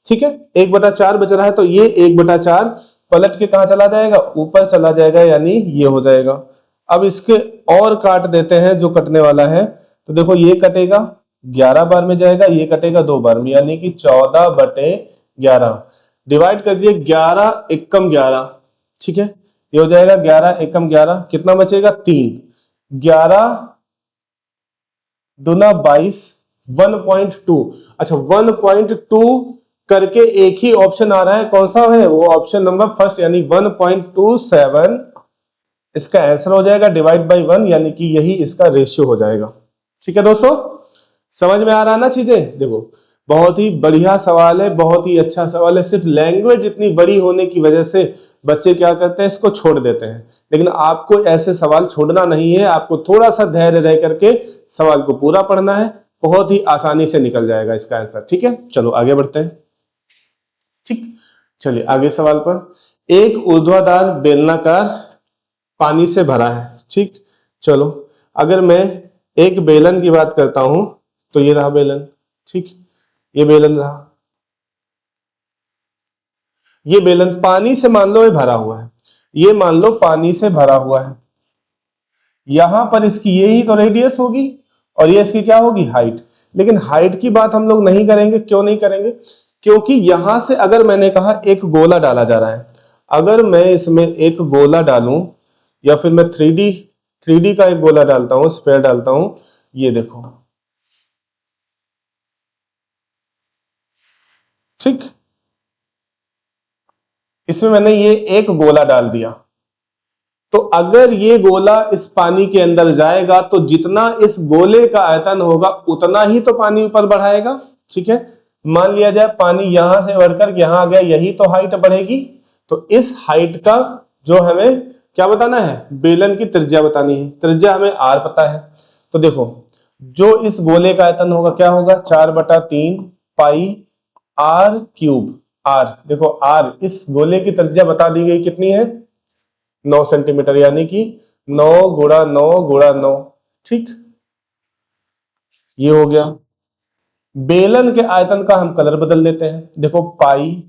ठीक है, 1/4 बच रहा है, तो ये 1/4 पलट के कहां चला जाएगा ऊपर चला जाएगा, यानी ये हो जाएगा। अब इसके और काट देते हैं जो कटने वाला है, तो देखो ये कटेगा 11 बार में जाएगा, ये कटेगा 2 बार में, यानी कि 14/11 डिवाइड कर दिए 11 एकम 11। ठीक है, ये हो जाएगा 11 एकम 11, कितना बचेगा 3, 11 दूना 22, 1.2। अच्छा 1.2 करके एक ही ऑप्शन आ रहा है, कौन सा है वो ऑप्शन नंबर फर्स्ट, यानी 1.27 इसका आंसर हो जाएगा डिवाइड बाई 1, यानी कि यही इसका रेशियो हो जाएगा। ठीक है दोस्तों, समझ में आ रहा है ना चीजें। देखो बहुत ही बढ़िया सवाल है, बहुत ही अच्छा सवाल है। सिर्फ लैंग्वेज इतनी बड़ी होने की वजह से बच्चे क्या करते हैं, इसको छोड़ देते हैं। लेकिन आपको ऐसे सवाल छोड़ना नहीं है, आपको थोड़ा सा धैर्य रह करके सवाल को पूरा पढ़ना है, बहुत ही आसानी से निकल जाएगा इसका आंसर। ठीक है, चलो आगे बढ़ते हैं। ठीक, चलिए आगे सवाल पर। एक ऊर्ध्वाधर बेलनाकार पानी से भरा है। ठीक, चलो अगर मैं एक बेलन की बात करता हूं तो ये रहा बेलन। ठीक, ये बेलन रहा, ये बेलन पानी से मान लो ये भरा हुआ है, ये मान लो पानी से भरा हुआ है। यहां पर इसकी ये ही तो रेडियस होगी और ये इसकी क्या होगी, हाइट। लेकिन हाइट की बात हम लोग नहीं करेंगे। क्यों नहीं करेंगे, क्योंकि यहां से अगर मैंने कहा एक गोला डाला जा रहा है, अगर मैं इसमें एक गोला डालूं या फिर मैं थ्री डी का एक गोला डालता हूं, स्क्वायर डालता हूं, ये देखो। ठीक, इसमें मैंने ये एक गोला डाल दिया, तो अगर ये गोला इस पानी के अंदर जाएगा तो जितना इस गोले का आयतन होगा उतना ही तो पानी ऊपर बढ़ाएगा। ठीक है, मान लिया जाए पानी यहां से बढ़कर यहां आ गया, यही तो हाइट बढ़ेगी। तो इस हाइट का जो हमें क्या बताना है, बेलन की त्रिज्या बतानी है। त्रिज्या हमें आर पता है, तो देखो जो इस गोले का आयतन होगा क्या होगा, 4/3 पाई आर क्यूब। आर देखो, आर इस गोले की त्रिज्या बता दी गई कितनी है, 9 सेंटीमीटर, यानी कि 9 गुणा 9 गुणा 9। ठीक, ये हो गया। बेलन के आयतन का हम कलर बदल देते हैं। देखो पाई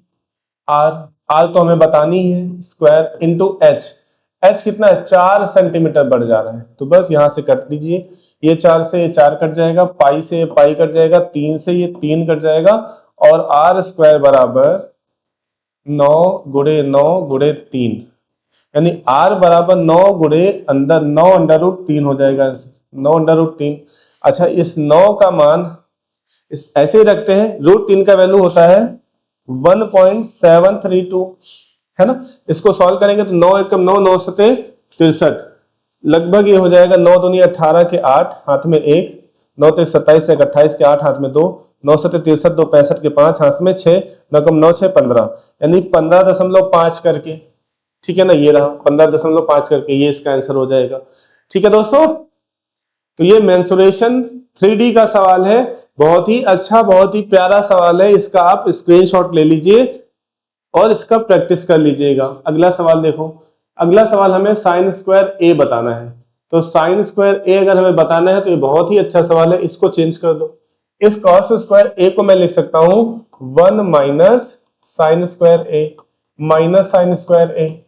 आर, आर तो हमें बतानी है, स्क्वायर इंटू एच। एच कितना है, 4 सेंटीमीटर बढ़ जा रहा है, तो बस यहां से कट दीजिए। ये 4 से ये 4 कट जाएगा, पाई से ये पाई कट जाएगा, 3 से ये 3 कट जाएगा, और आर स्क्वायर बराबर 9 गुणे 9 गुणे 3, यानी आर बराबर 9 गुणे अंदर 9 √3 हो जाएगा, 9 √3। अच्छा, इस 9 का मान ऐसे ही रखते हैं, √3 का वैल्यू होता है 1.732, है ना। इसको सॉल्व करेंगे तो 9 एकम 9, 9 सते 63, लगभग ये हो जाएगा 9 दूनी 18 के 8 हाथ में 1, 9 तो 27 से 28 के 8 हाथ में 2, 9 सते 63, 2 65 के 5 हाथ में 6, 9 कम 9 6 15, यानी 15.5 करके। ठीक है ना, ये रहा 15.5 करके, ये इसका आंसर हो जाएगा। ठीक है दोस्तों, तो ये मेंसुरेशन 3D का सवाल है, बहुत ही अच्छा, बहुत ही प्यारा सवाल है। इसका आप स्क्रीनशॉट ले लीजिए और इसका प्रैक्टिस कर लीजिएगा। अगला सवाल देखो, अगला सवाल हमें साइन स्क्वायर ए बताना है। तो साइन स्क्वायर ए अगर हमें बताना है तो ये बहुत ही अच्छा सवाल है, इसको चेंज कर दो। इस कॉस स्क्वायर ए को मैं लिख सकता हूं 1 minus sine square A minus sine square A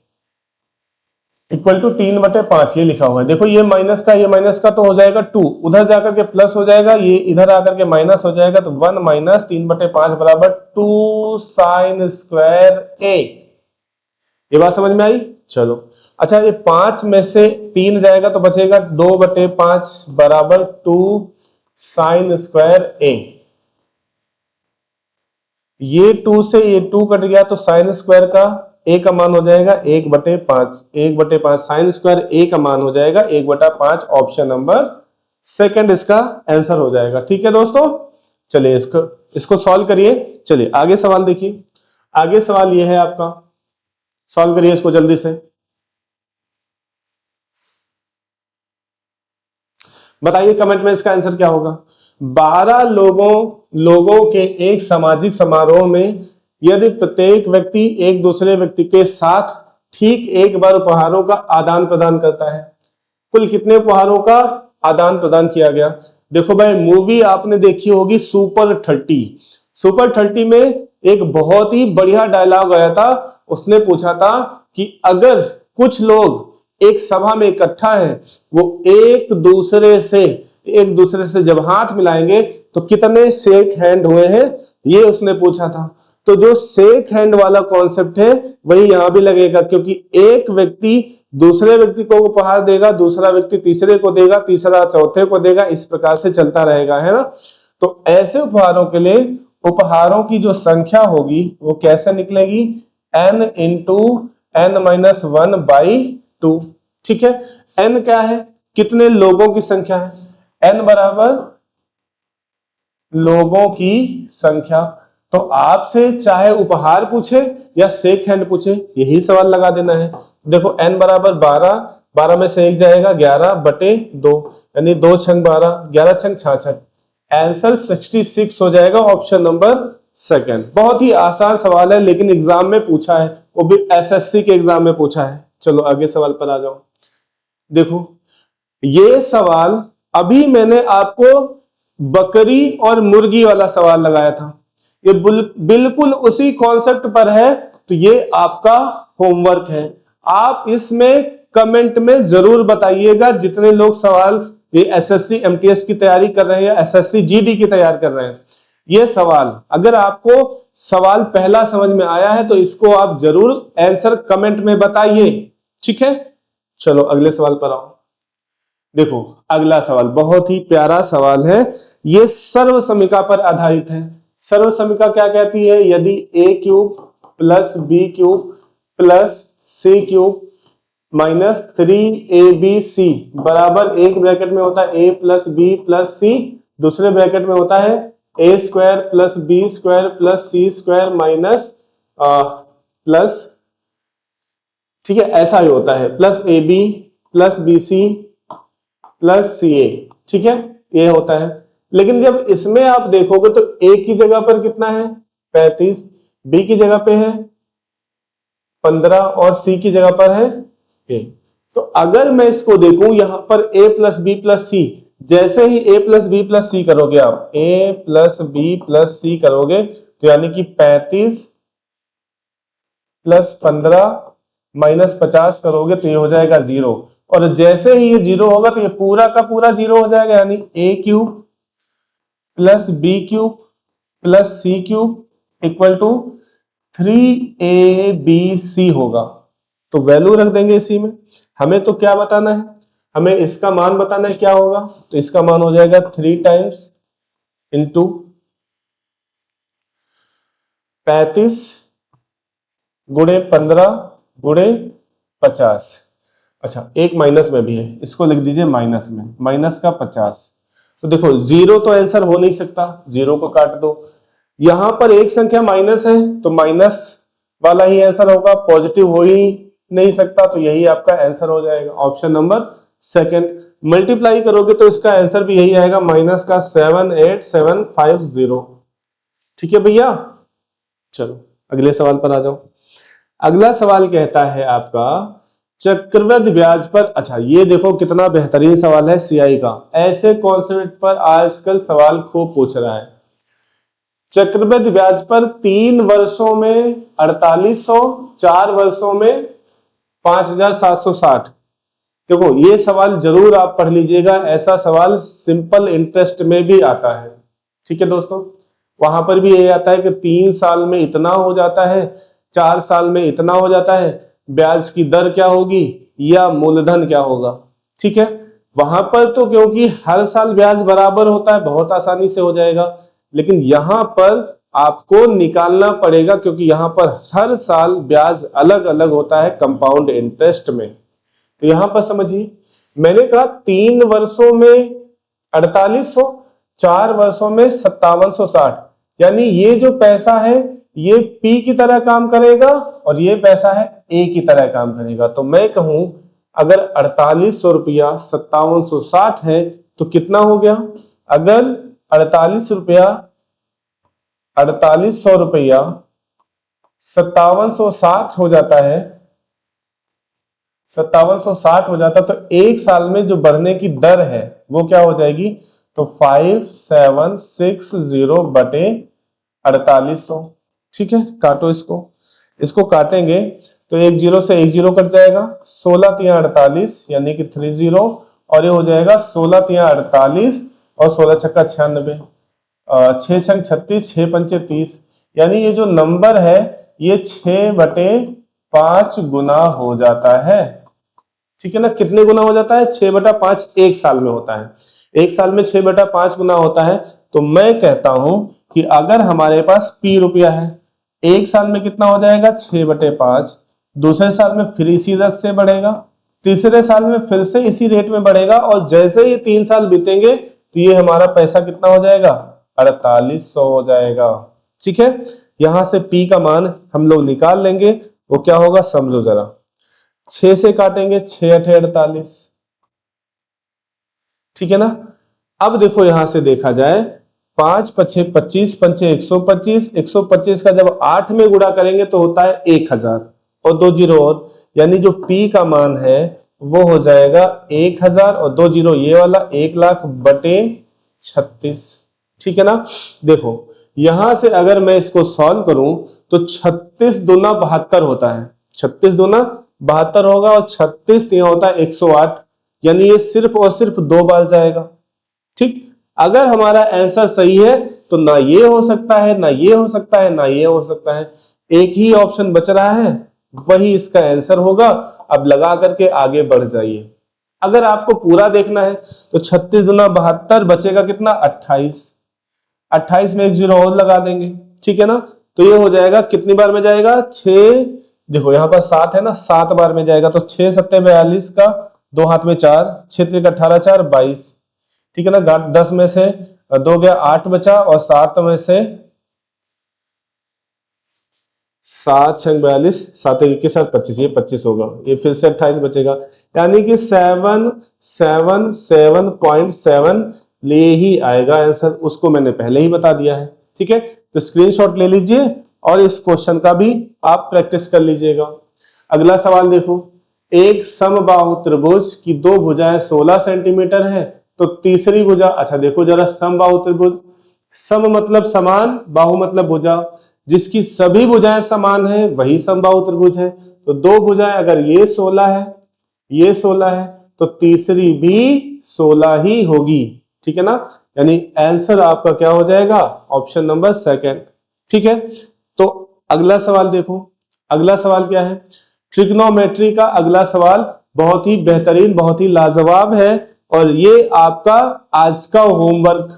equal to 3/5, ये लिखा हुआ है। देखो ये माइनस का, ये माइनस का तो हो जाएगा 2, उधर जाकर के प्लस हो जाएगा, ये इधर आकर के माइनस हो जाएगा, तो 1 माइनस 3/5 बराबर 2 साइन स्क्वायर ए। ये बात समझ में आई। चलो अच्छा, ये 5 में से 3 जाएगा तो बचेगा 2/5 बराबर 2 साइन स्क्वायर ए। ये 2 से ये 2 कट गया, तो साइन स्क्वायर का ए का मान हो जाएगा 1/5, 1/5 साइन स्क्वायर ए का मान हो जाएगा 1/5। ऑप्शन नंबर सेकंड इसका आंसर हो जाएगा। ठीक है दोस्तों, चलिए इसको सॉल्व करिए। चलिए आगे सवाल देखिए, आगे सवाल ये है आपका, सॉल्व करिए इसको जल्दी से। बताइए कमेंट में इसका आंसर क्या होगा। 12 लोगों के एक सामाजिक समारोह में यदि प्रत्येक व्यक्ति एक दूसरे व्यक्ति के साथ ठीक एक बार उपहारों का आदान प्रदान करता है, कुल कितने उपहारों का आदान प्रदान किया गया। देखो भाई, मूवी आपने देखी होगी सुपर 30। सुपर 30 में एक बहुत ही बढ़िया डायलॉग आया था, उसने पूछा था कि अगर कुछ लोग एक सभा में इकट्ठा है, वो एक दूसरे से जब हाथ मिलाएंगे तो कितने शेक हैंड हुए हैं, ये उसने पूछा था। तो जो शेक हैंड वाला कॉन्सेप्ट है वही यहां भी लगेगा, क्योंकि एक व्यक्ति दूसरे व्यक्ति को उपहार देगा, दूसरा व्यक्ति तीसरे को देगा, तीसरा चौथे को देगा, इस प्रकार से चलता रहेगा, है ना। तो ऐसे उपहारों के लिए उपहारों की जो संख्या होगी वो कैसे निकलेगी, n × n - 1/2। ठीक है। n क्या है, कितने लोगों की संख्या है, n बराबर लोगों की संख्या। तो आपसे चाहे उपहार पूछे या शेक हैंड पूछे, यही सवाल लगा देना है। देखो n बराबर 12, 12 में से 1 जाएगा 11 बटे 2, यानी 2 छंग 12, 11 छंग 66, आंसर 66 हो जाएगा, ऑप्शन नंबर सेकंड। बहुत ही आसान सवाल है, लेकिन एग्जाम में पूछा है, वो भी एसएससी के एग्जाम में पूछा है। चलो आगे सवाल पर आ जाओ। देखो ये सवाल अभी मैंने आपको बकरी और मुर्गी वाला सवाल लगाया था, ये बिल्कुल उसी कॉन्सेप्ट पर है। तो ये आपका होमवर्क है, आप इसमें कमेंट में जरूर बताइएगा। जितने लोग सवाल ये एसएससी एमटीएस की तैयारी कर रहे हैं, एसएससी जीडी की तैयारी कर रहे हैं, ये सवाल अगर आपको सवाल पहला समझ में आया है तो इसको आप जरूर आंसर कमेंट में बताइए, ठीक है। चलो अगले सवाल पर आओ। देखो अगला सवाल बहुत ही प्यारा सवाल है, ये सर्व समीका पर आधारित है। सर्व समीका क्या कहती है, यदि a cube plus B cube plus C cube minus 3abc बराबर एक ब्रैकेट में होता है a plus B plus C, दूसरे ब्रैकेट में होता है a square plus B square plus C square minus plus, ठीक है, ऐसा ही होता है, plus A B plus B C plus C A, ठीक है, ये होता है। लेकिन जब इसमें आप देखोगे तो ए की जगह पर कितना है 35, बी की जगह पे है 15 और सी की जगह पर है ए। तो अगर मैं इसको देखूं यहां पर a प्लस बी प्लस सी, जैसे ही a प्लस बी प्लस सी करोगे, आप a प्लस बी प्लस सी करोगे तो यानी कि 35 प्लस 15 माइनस 50 करोगे तो ये हो जाएगा 0, और जैसे ही ये 0 होगा तो ये पूरा का पूरा 0 हो जाएगा, यानी a cube plus B cube plus C cube equal to 3abc होगा। तो वैल्यू रख देंगे इसी में। हमें तो क्या बताना है, हमें इसका मान बताना है, क्या होगा, तो इसका मान हो जाएगा 3 टाइम्स इंटू 35 गुणे 15 गुणे 50। अच्छा एक माइनस में भी है, इसको लिख दीजिए माइनस में, माइनस का 50। तो देखो 0 तो आंसर हो नहीं सकता, 0 को काट दो। यहां पर एक संख्या माइनस है तो माइनस वाला ही आंसर होगा, पॉजिटिव हो ही नहीं सकता, तो यही आपका आंसर हो जाएगा, ऑप्शन नंबर सेकंड। मल्टीप्लाई करोगे तो इसका आंसर भी यही आएगा, माइनस का 78750। ठीक है भैया। चलो अगले सवाल पर आ जाओ। अगला सवाल कहता है आपका चक्रवृद्धि ब्याज पर, अच्छा ये देखो कितना बेहतरीन सवाल है सीआई का, ऐसे कॉन्सेप्ट पर आजकल सवाल खूब पूछ रहा है। चक्रवृद्धि ब्याज पर 3 वर्षों में 4800, 4 वर्षों में 5760। देखो ये सवाल जरूर आप पढ़ लीजिएगा, ऐसा सवाल सिंपल इंटरेस्ट में भी आता है, ठीक है दोस्तों। वहां पर भी ये आता है कि 3 साल में इतना हो जाता है, 4 साल में इतना हो जाता है, ब्याज की दर क्या होगी या मूलधन क्या होगा, ठीक है। वहां पर तो क्योंकि हर साल ब्याज बराबर होता है, बहुत आसानी से हो जाएगा, लेकिन यहां पर आपको निकालना पड़ेगा क्योंकि यहां पर हर साल ब्याज अलग अलग होता है कंपाउंड इंटरेस्ट में। तो यहां पर समझिए, मैंने कहा 3 वर्षों में 4800, 4 वर्षों में 5760, यानी ये जो पैसा है ये P की तरह काम करेगा और ये पैसा है A की तरह काम करेगा। तो मैं कहूं अगर 4800 रुपया 5760 है तो कितना हो गया, अगर 4800 रुपया 5760 हो जाता है, 5760 हो जाता तो एक साल में जो बढ़ने की दर है वो क्या हो जाएगी, तो 5760 बटे 4800, ठीक है। काटो इसको काटेंगे तो एक 0 से एक 0 कट जाएगा, 16 तिया 48 यानी कि 30, और ये हो जाएगा 16 तिया 48 और 16 छक्का 96, 6 छंग 36, 6 पंचे 30, यानी ये जो नंबर है ये 6/5 गुना हो जाता है, ठीक है ना। कितने गुना हो जाता है, 6/5 एक साल में होता है, एक साल में 6/5 गुना होता है। तो मैं कहता हूं कि अगर हमारे पास P रुपया है, एक साल में कितना हो जाएगा 6/5, दूसरे साल में फिर इसी दर से बढ़ेगा, तीसरे साल में फिर से इसी रेट में बढ़ेगा और जैसे ही 3 साल बीतेंगे तो ये हमारा पैसा कितना हो जाएगा, 4800 हो जाएगा। ठीक है, यहां से P का मान हम लोग निकाल लेंगे, वो क्या होगा समझो जरा। 6 से काटेंगे, 6 8 48, ठीक है ना। अब देखो यहां से देखा जाए, 5 पछे 25, पंचे 125, 125 का जब 8 में गुणा करेंगे तो होता है 1000 और 2 जीरो और, यानी जो P का मान है वो हो जाएगा 1000 और 2 जीरो ये वाला 1,00,000 बटे 36। ठीक है ना। देखो यहां से अगर मैं इसको सॉल्व करूं तो 36 दूना 72 होता है, 36 दूना 72 होगा और 36 यहाँ होता है 108, यानी ये सिर्फ और सिर्फ 2 बार जाएगा। ठीक, अगर हमारा आंसर सही है तो ना ये हो सकता है, ना ये हो सकता है, ना ये हो सकता है, एक ही ऑप्शन बच रहा है, वही इसका आंसर होगा। अब लगा करके आगे बढ़ जाइए। अगर आपको पूरा देखना है तो 36 दूना 72 बचेगा कितना 28, 28 में एक जीरो और लगा देंगे। ठीक है ना, तो ये हो जाएगा कितनी बार में जाएगा 6, देखो यहाँ पर 7 है ना, 7 बार में जाएगा तो 6 सत्ते 42 का 2 हाथ में 4, 6 3 18 4 22। ठीक है ना, 10 में से 2 गया 8 बचा और 7 में से 7 6 42, 7 1 के साथ 25, ये 25 होगा, ये फिर से 28 बचेगा, यानी कि 777.7 ले ही आएगा आंसर, उसको मैंने पहले ही बता दिया है। ठीक है, तो स्क्रीनशॉट ले लीजिए और इस क्वेश्चन का भी आप प्रैक्टिस कर लीजिएगा। अगला सवाल देखो, एक समबाहु त्रिभुज की 2 भुजाएं 16 सेंटीमीटर है, तो तीसरी भुजा, अच्छा देखो जरा, समबाहु त्रिभुज, सम मतलब समान, बाहु मतलब भुजा, जिसकी सभी भुजाएं समान है वही समबाहु त्रिभुज है। तो 2 भुजाएं अगर ये 16 है, ये 16 है, तो तीसरी भी 16 ही होगी। ठीक है ना, यानी आंसर आपका क्या हो जाएगा, ऑप्शन नंबर सेकंड। ठीक है, तो अगला सवाल देखो, अगला सवाल क्या है, ट्रिग्नोमेट्री का अगला सवाल बहुत ही बेहतरीन, बहुत ही लाजवाब है और ये आपका आज का होमवर्क।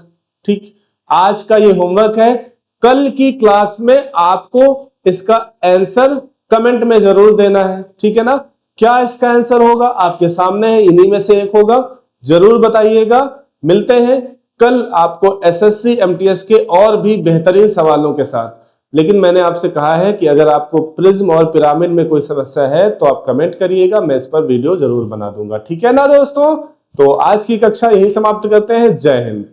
ठीक, आज का ये होमवर्क है, कल की क्लास में आपको इसका आंसर कमेंट में जरूर देना है। ठीक है ना, क्या इसका आंसर होगा आपके सामने है, इन्हीं में से एक होगा, जरूर बताइएगा। मिलते हैं कल आपको एसएससी एमटीएस के और भी बेहतरीन सवालों के साथ। लेकिन मैंने आपसे कहा है कि अगर आपको प्रिज्म और पिरामिड में कोई समस्या है तो आप कमेंट करिएगा, मैं इस पर वीडियो जरूर बना दूंगा। ठीक है ना दोस्तों, तो आज की कक्षा यही समाप्त करते हैं। जय हिंद।